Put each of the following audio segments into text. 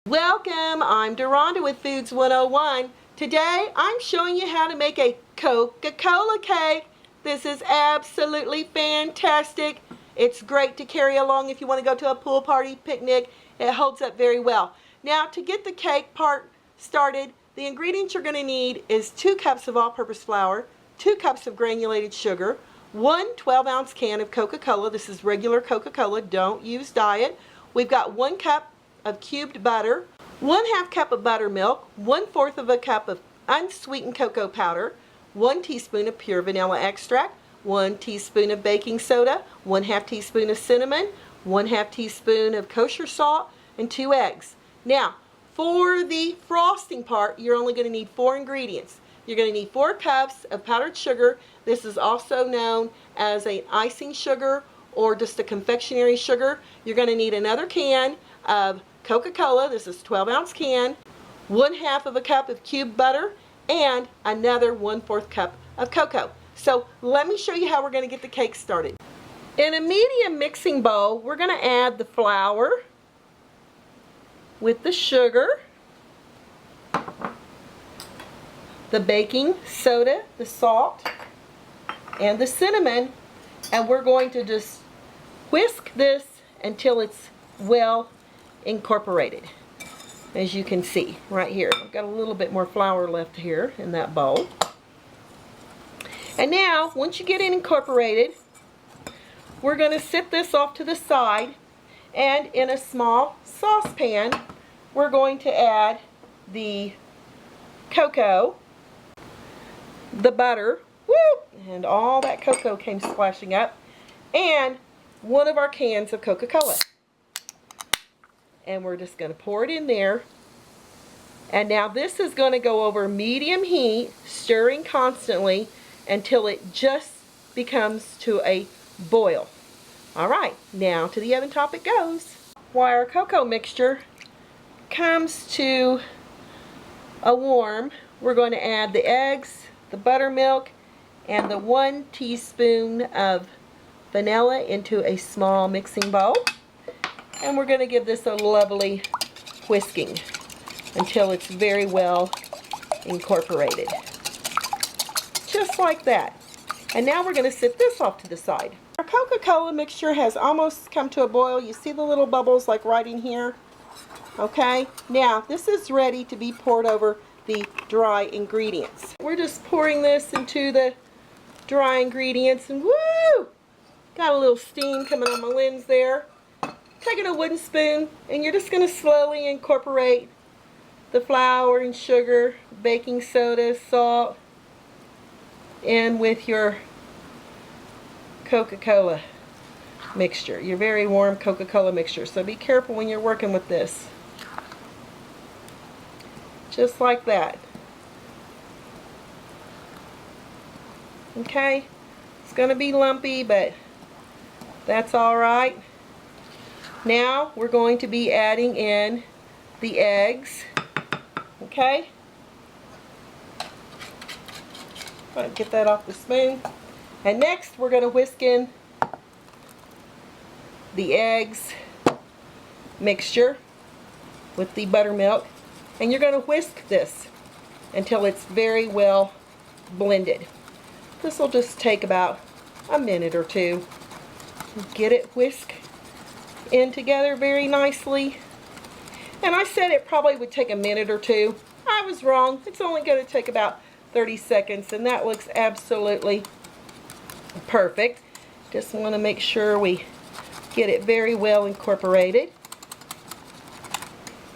Welcome, I'm Deronda with Foods 101. Today I'm showing you how to make a Coca-Cola cake. This is absolutely fantastic. It's great to carry along if you want to go to a pool party, picnic. It holds up very well. Now to get the cake part started, the ingredients you're going to need is 2 cups of all-purpose flour, 2 cups of granulated sugar, 1 12-ounce can of Coca-Cola. This is regular Coca-Cola, don't use diet. We've got 1 cup of cubed butter, 1/2 cup of buttermilk, 1/4 of a cup of unsweetened cocoa powder, 1 teaspoon of pure vanilla extract, 1 teaspoon of baking soda, 1/2 teaspoon of cinnamon, 1/2 teaspoon of kosher salt, and 2 eggs. Now, for the frosting part, you're only going to need 4 ingredients. You're going to need 4 cups of powdered sugar. This is also known as an icing sugar or just a confectionery sugar. You're going to need another can of Coca-Cola, this is 12-ounce can, 1/2 of a cup of cubed butter, and another 1/4 cup of cocoa. So let me show you how we're going to get the cake started. In a medium mixing bowl, we're going to add the flour with the sugar, the baking soda, the salt, and the cinnamon, and we're going to just whisk this until it's well incorporated. As you can see right here, I've got a little bit more flour left here in that bowl. And now once you get it incorporated, we're going to set this off to the side, and in a small saucepan we're going to add the cocoa, the butter, and all that cocoa came splashing up, and 1 of our cans of Coca-Cola. And we're just going to pour it in there. And now this is going to go over medium heat, stirring constantly until it just becomes to a boil. Alright, now to the oven top it goes. While our cocoa mixture comes to a warm, we're going to add the eggs, the buttermilk, and the 1 teaspoon of vanilla into a small mixing bowl. And we're going to give this a lovely whisking until it's very well incorporated. Just like that. And now we're going to set this off to the side. Our Coca-Cola mixture has almost come to a boil. You see the little bubbles like right in here? Okay, now this is ready to be poured over the dry ingredients. We're just pouring this into the dry ingredients, and woo! Got a little steam coming on my lens there. Taking a wooden spoon, and you're just going to slowly incorporate the flour and sugar, baking soda, salt, in with your Coca-Cola mixture, your very warm Coca-Cola mixture. So be careful when you're working with this. Just like that. Okay, it's going to be lumpy, but that's alright. Now we're going to be adding in the eggs. Okay? Get that off the spoon. And next we're going to whisk in the eggs mixture with the buttermilk. And you're going to whisk this until it's very well blended. This will just take about a minute or 2. Get it whisked in together very nicely. And I said it probably would take a minute or 2. I was wrong. It's only going to take about 30 seconds, and that looks absolutely perfect. Just want to make sure we get it very well incorporated.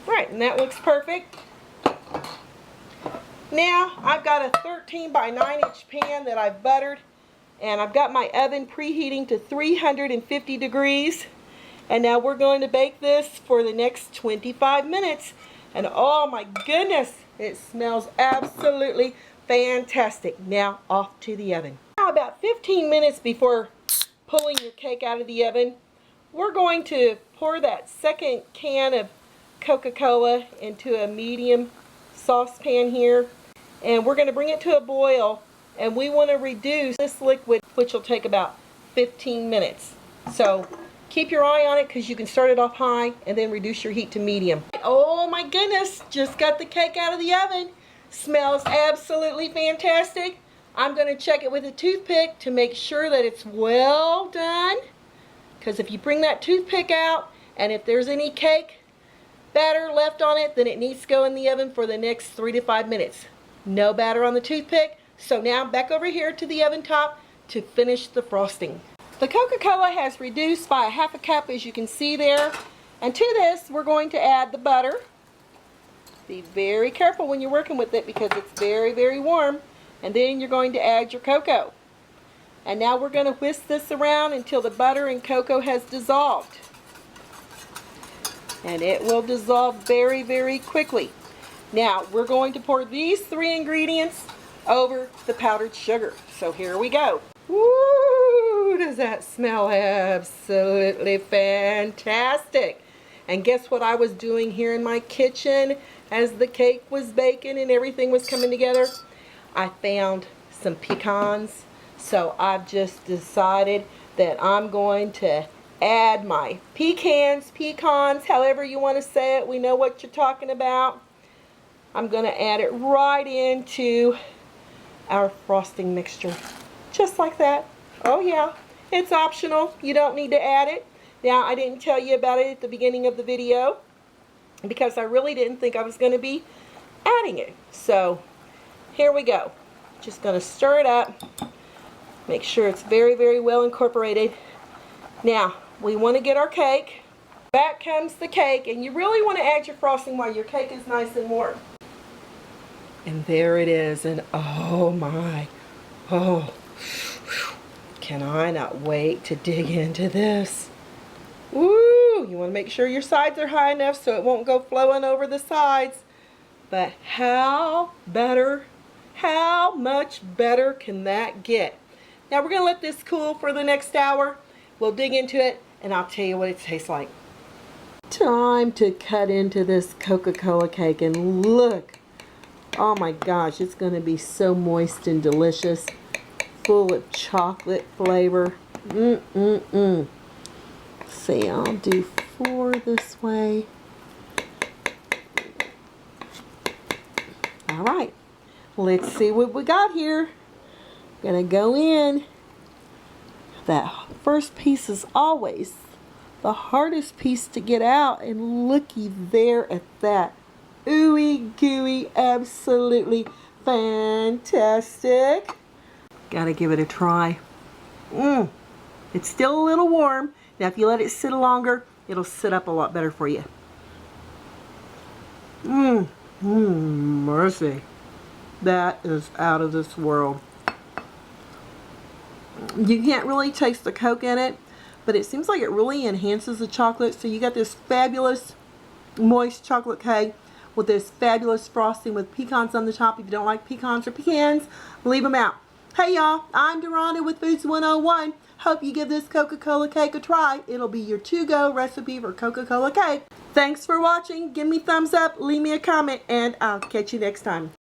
Right, and that looks perfect. Now I've got a 13 by 9 inch pan that I've buttered, and I've got my oven preheating to 350 degrees. And now we're going to bake this for the next 25 minutes. And oh my goodness, it smells absolutely fantastic. Now off to the oven. Now about 15 minutes before pulling your cake out of the oven, we're going to pour that second can of Coca-Cola into a medium saucepan here. And we're going to bring it to a boil. And we want to reduce this liquid, which will take about 15 minutes. So Keep your eye on it because you can start it off high and then reduce your heat to medium. Oh my goodness, just got the cake out of the oven. Smells absolutely fantastic. I'm going to check it with a toothpick to make sure that it's well done. Because if you bring that toothpick out and if there's any cake batter left on it, then it needs to go in the oven for the next 3 to 5 minutes. No batter on the toothpick. So now back over here to the oven top to finish the frosting. The Coca-Cola has reduced by 1/2 cup, as you can see there. And to this, we're going to add the butter. Be very careful when you're working with it because it's very, very warm. And then you're going to add your cocoa. And now we're going to whisk this around until the butter and cocoa has dissolved. And it will dissolve very, very quickly. Now, we're going to pour these 3 ingredients over the powdered sugar. So here we go. Woo! Does that smell absolutely fantastic? And guess what I was doing here in my kitchen as the cake was baking and everything was coming together? I found some pecans. So I've just decided that I'm going to add my pecans, however you want to say it. We know what you're talking about. I'm going to add it right into our frosting mixture. Just like that. Oh yeah, it's optional. You don't need to add it. Now, I didn't tell you about it at the beginning of the video because I really didn't think I was going to be adding it. So here we go. Just going to stir it up. Make sure it's very, very well incorporated. Now, we want to get our cake. Back comes the cake, and you really want to add your frosting while your cake is nice and warm. And there it is, and oh my, oh, can I not wait to dig into this. Woo! You want to make sure your sides are high enough so it won't go flowing over the sides. But how much better can that get? Now we're going to let this cool for the next hour. We'll dig into it and I'll tell you what it tastes like. Time to cut into this Coca-Cola cake, and look. Oh my gosh, it's going to be so moist and delicious. Full of chocolate flavor. See, I'll do 4 this way. Alright, let's see what we got here. Gonna go in. That first piece is always the hardest piece to get out, and looky there at that. Ooey gooey, absolutely fantastic. Gotta give it a try. It's still a little warm. Now if you let it sit longer, it'll sit up a lot better for you. Mercy. That is out of this world. You can't really taste the Coke in it, but it seems like it really enhances the chocolate. So you got this fabulous moist chocolate cake with this fabulous frosting with pecans on the top. If you don't like pecans or pecans, leave them out. Hey y'all, I'm Deronda with Foods 101. Hope you give this Coca-Cola cake a try. It'll be your to-go recipe for Coca-Cola cake. Thanks for watching. Give me thumbs up, leave me a comment, and I'll catch you next time.